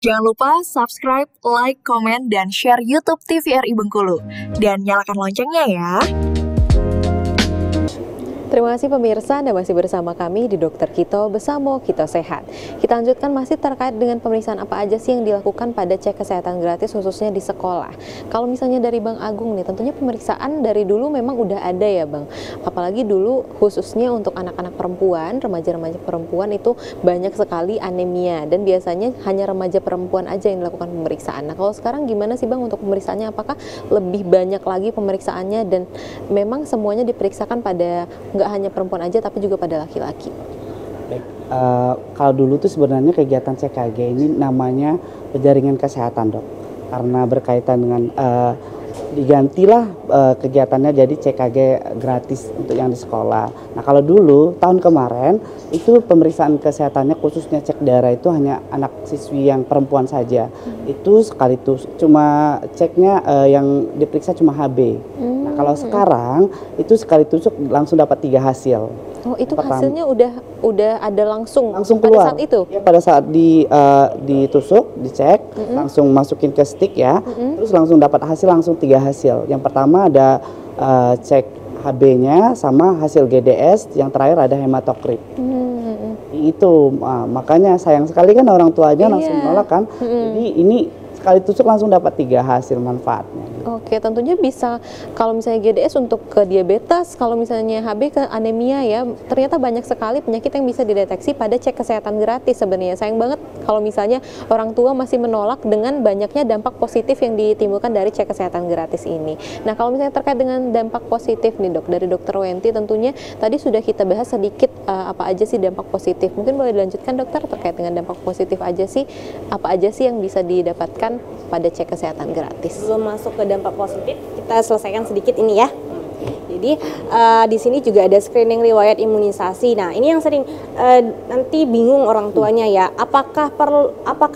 Jangan lupa subscribe, like, komen, dan share YouTube TVRI Bengkulu. Dan nyalakan loncengnya ya. Terima kasih pemirsa, Anda masih bersama kami di Dokter Kito Besamo Kito Sehat. Kita lanjutkan masih terkait dengan pemeriksaan apa aja sih yang dilakukan pada cek kesehatan gratis khususnya di sekolah. Kalau misalnya dari Bang Agung nih, tentunya pemeriksaan dari dulu memang udah ada ya Bang. Apalagi dulu khususnya untuk anak-anak perempuan, remaja-remaja perempuan itu banyak sekali anemia dan biasanya hanya remaja perempuan aja yang dilakukan pemeriksaan. Nah kalau sekarang gimana sih Bang untuk pemeriksaannya? Apakah lebih banyak lagi pemeriksaannya dan memang semuanya diperiksakan pada nggak hanya perempuan aja tapi juga pada laki-laki? Baik, kalau dulu tuh sebenarnya kegiatan CKG ini namanya penjaringan kesehatan dok, karena berkaitan dengan digantilah kegiatannya jadi CKG gratis untuk yang di sekolah. Nah kalau dulu tahun kemarin itu pemeriksaan kesehatannya khususnya cek darah itu hanya anak siswi yang perempuan saja. Itu sekali tuh cuma ceknya yang diperiksa cuma HB. Nah kalau sekarang itu sekali tusuk langsung dapat 3 hasil. Oh itu hasilnya udah ada langsung keluar pada saat itu? Ya, pada saat ditusuk, dicek, langsung masukin ke stick ya, terus langsung dapat hasil langsung 3 hasil. Yang pertama ada cek HB-nya sama hasil GDS, yang terakhir ada hematokrit. Itu makanya sayang sekali kan orang tuanya langsung menolak kan. Jadi ini sekali tusuk langsung dapat 3 hasil manfaatnya. Oke, tentunya bisa kalau misalnya GDS untuk ke diabetes, kalau misalnya HB ke anemia ya, ternyata banyak sekali penyakit yang bisa dideteksi pada cek kesehatan gratis sebenarnya. Sayang banget kalau misalnya orang tua masih menolak dengan banyaknya dampak positif yang ditimbulkan dari cek kesehatan gratis ini. Nah, kalau misalnya terkait dengan dampak positif nih dok, dari Dokter Wenti tentunya tadi sudah kita bahas sedikit apa aja sih dampak positif. Mungkin boleh dilanjutkan dokter terkait dengan dampak positif aja sih, apa aja sih yang bisa didapatkan pada cek kesehatan gratis. Sebelum masuk ke dampak positif, kita selesaikan sedikit ini ya. Jadi di sini juga ada screening riwayat imunisasi. Nah ini yang sering nanti bingung orang tuanya ya, apakah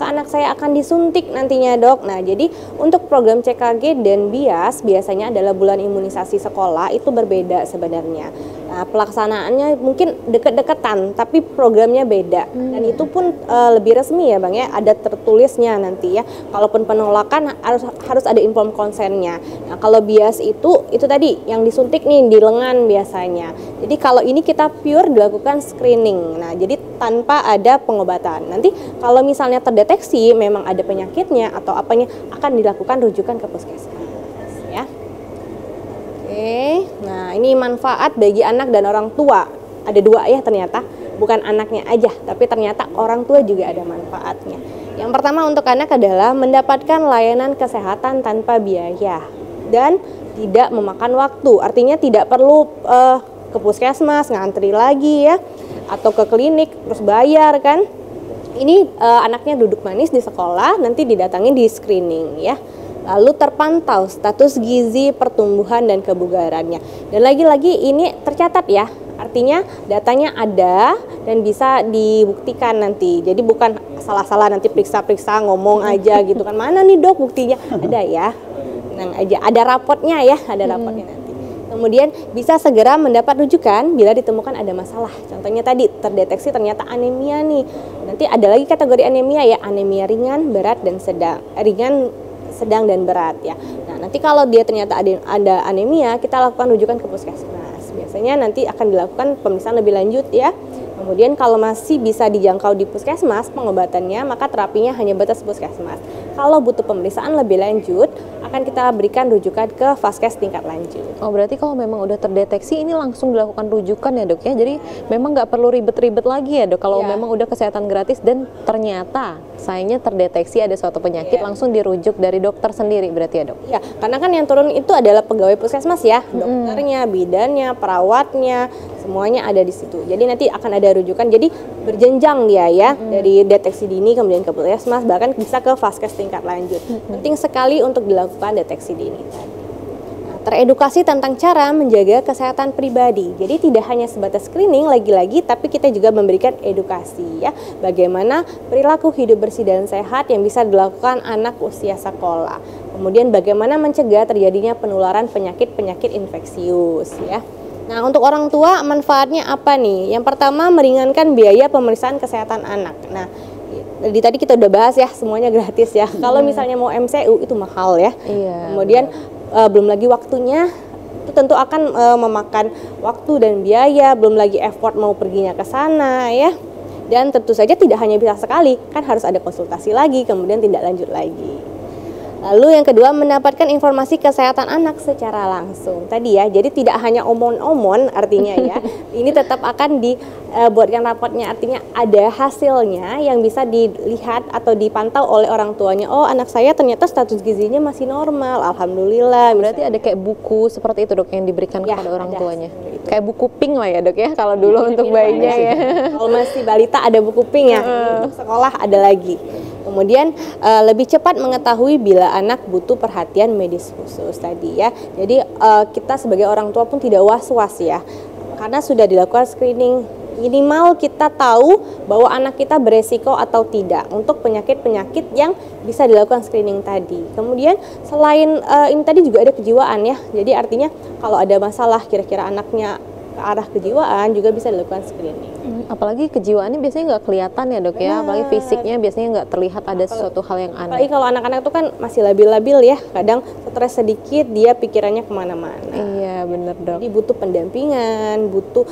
anak saya akan disuntik nantinya dok? Nah jadi untuk program CKG dan BIAS biasanya adalah bulan imunisasi sekolah itu berbeda sebenarnya. Nah pelaksanaannya mungkin deket-deketan tapi programnya beda dan itu pun lebih resmi ya bang ya, ada tertulisnya nanti ya. Kalaupun penolakan harus ada inform konsennya. Nah kalau BIAS itu tadi yang disuntik nih di lengan biasanya. Jadi kalau ini kita pure dilakukan screening. Nah, jadi tanpa ada pengobatan. Nanti kalau misalnya terdeteksi memang ada penyakitnya atau apanya akan dilakukan rujukan ke puskesmas ya. Oke. Nah, ini manfaat bagi anak dan orang tua. Ada 2 ya ternyata. Bukan anaknya aja, tapi ternyata orang tua juga ada manfaatnya. Yang pertama untuk anak adalah mendapatkan layanan kesehatan tanpa biaya dan tidak memakan waktu, artinya tidak perlu ke puskesmas ngantri lagi ya, atau ke klinik terus bayar kan. Ini anaknya duduk manis di sekolah, nanti didatangin di screening ya. Lalu terpantau status gizi, pertumbuhan dan kebugarannya. Dan lagi-lagi ini tercatat ya, artinya datanya ada dan bisa dibuktikan nanti. Jadi bukan salah-salah nanti periksa-periksa ngomong aja gitu kan. Mana nih dok buktinya? Ada ya. Tenang aja, ada rapotnya ya, ada rapotnya nanti. Kemudian bisa segera mendapat rujukan bila ditemukan ada masalah. Contohnya tadi terdeteksi ternyata anemia nih. Nanti ada lagi kategori anemia ya, anemia ringan, berat dan sedang. Ringan, sedang dan berat ya. Nah, nanti kalau dia ternyata ada anemia, kita lakukan rujukan ke puskesmas. Biasanya nanti akan dilakukan pemeriksaan lebih lanjut ya. Kemudian kalau masih bisa dijangkau di puskesmas pengobatannya, maka terapinya hanya batas puskesmas. Kalau butuh pemeriksaan lebih lanjut, akan kita berikan rujukan ke vaskes tingkat lanjut. Oh berarti kalau memang udah terdeteksi ini langsung dilakukan rujukan ya dok ya, jadi memang nggak perlu ribet-ribet lagi ya dok kalau memang udah kesehatan gratis dan ternyata sayangnya terdeteksi ada suatu penyakit langsung dirujuk dari dokter sendiri berarti ya dok? Ya karena kan yang turun itu adalah pegawai puskesmas ya, dokternya, bidannya, perawatnya, semuanya ada di situ. Jadi nanti akan ada rujukan, jadi berjenjang dia ya, dari deteksi dini kemudian ke puskesmas, bahkan bisa ke vaskes tingkat lanjut. Penting sekali untuk dilakukan deteksi dini. Teredukasi tentang cara menjaga kesehatan pribadi. Jadi tidak hanya sebatas screening lagi-lagi, tapi kita juga memberikan edukasi ya, bagaimana perilaku hidup bersih dan sehat yang bisa dilakukan anak usia sekolah. Kemudian bagaimana mencegah terjadinya penularan penyakit-penyakit infeksius ya. Nah, untuk orang tua manfaatnya apa nih? Yang pertama meringankan biaya pemeriksaan kesehatan anak. Nah, tadi kita udah bahas ya, semuanya gratis ya. Kalau misalnya mau MCU itu mahal ya. Iya. Kemudian belum lagi waktunya, itu tentu akan memakan waktu dan biaya, belum lagi effort mau perginya ke sana ya. Dan tentu saja tidak hanya bisa sekali, kan harus ada konsultasi lagi, kemudian tindak lanjut lagi. Lalu yang kedua, mendapatkan informasi kesehatan anak secara langsung. Tadi ya, jadi tidak hanya omon-omon artinya ya. Ini tetap akan dibuatkan raportnya, artinya ada hasilnya yang bisa dilihat atau dipantau oleh orang tuanya. Oh, anak saya ternyata status gizinya masih normal, alhamdulillah. Berarti ada kayak buku seperti itu dok yang diberikan Ya, kepada orang ada tuanya. seperti itu. Kayak buku pink lah ya dok ya kalau dulu untuk bayinya ya. Kalau masih balita ada buku pink ya, untuk sekolah ada lagi. Kemudian lebih cepat mengetahui bila anak butuh perhatian medis khusus tadi ya. Jadi kita sebagai orang tua pun tidak was-was ya, karena sudah dilakukan screening. Minimal kita tahu bahwa anak kita beresiko atau tidak untuk penyakit-penyakit yang bisa dilakukan screening tadi. Kemudian selain ini tadi juga ada kejiwaan ya. Jadi artinya kalau ada masalah kira-kira anaknya ke arah kejiwaan juga bisa dilakukan screening. Apalagi kejiwaan ini biasanya nggak kelihatan ya dok ya, apalagi Benar. fisiknya biasanya nggak terlihat ada sesuatu hal yang aneh. Apalagi kalau anak-anak itu kan masih labil-labil ya, kadang stres sedikit dia pikirannya kemana-mana. Iya bener dok. Jadi butuh pendampingan, butuh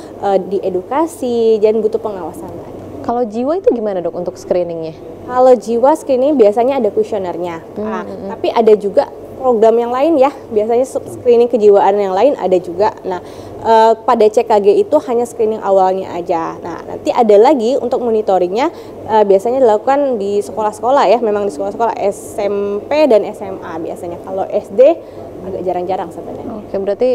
diedukasi, dan butuh pengawasan lagi. Kalau jiwa itu gimana dok untuk screeningnya? Kalau jiwa screening biasanya ada kuesionernya, tapi ada juga program yang lain ya, biasanya screening kejiwaan yang lain ada juga. Nah, pada CKG itu hanya screening awalnya aja. Nah, nanti ada lagi untuk monitoringnya, biasanya dilakukan di sekolah-sekolah ya, memang di sekolah-sekolah SMP dan SMA biasanya. Kalau SD agak jarang-jarang sebenarnya. Oke, berarti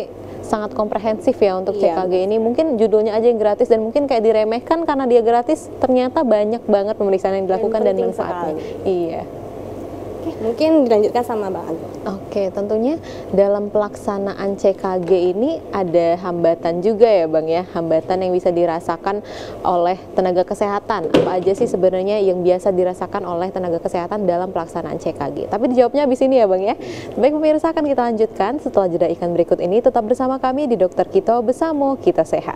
sangat komprehensif ya untuk Iya, CKG ini. Mungkin judulnya aja yang gratis dan mungkin kayak diremehkan karena dia gratis, ternyata banyak banget pemeriksaan yang dilakukan dan penting manfaatnya. sekali. Iya. Oke, mungkin dilanjutkan sama Bang Agus. Oke, tentunya dalam pelaksanaan CKG ini ada hambatan juga ya Bang ya, hambatan yang bisa dirasakan oleh tenaga kesehatan. Apa aja sih sebenarnya yang biasa dirasakan oleh tenaga kesehatan dalam pelaksanaan CKG? Tapi dijawabnya habis ini ya Bang ya. Baik pemirsa, akan kita lanjutkan setelah jeda iklan berikut ini. Tetap bersama kami di Dokter Kito Besamo Kita Sehat.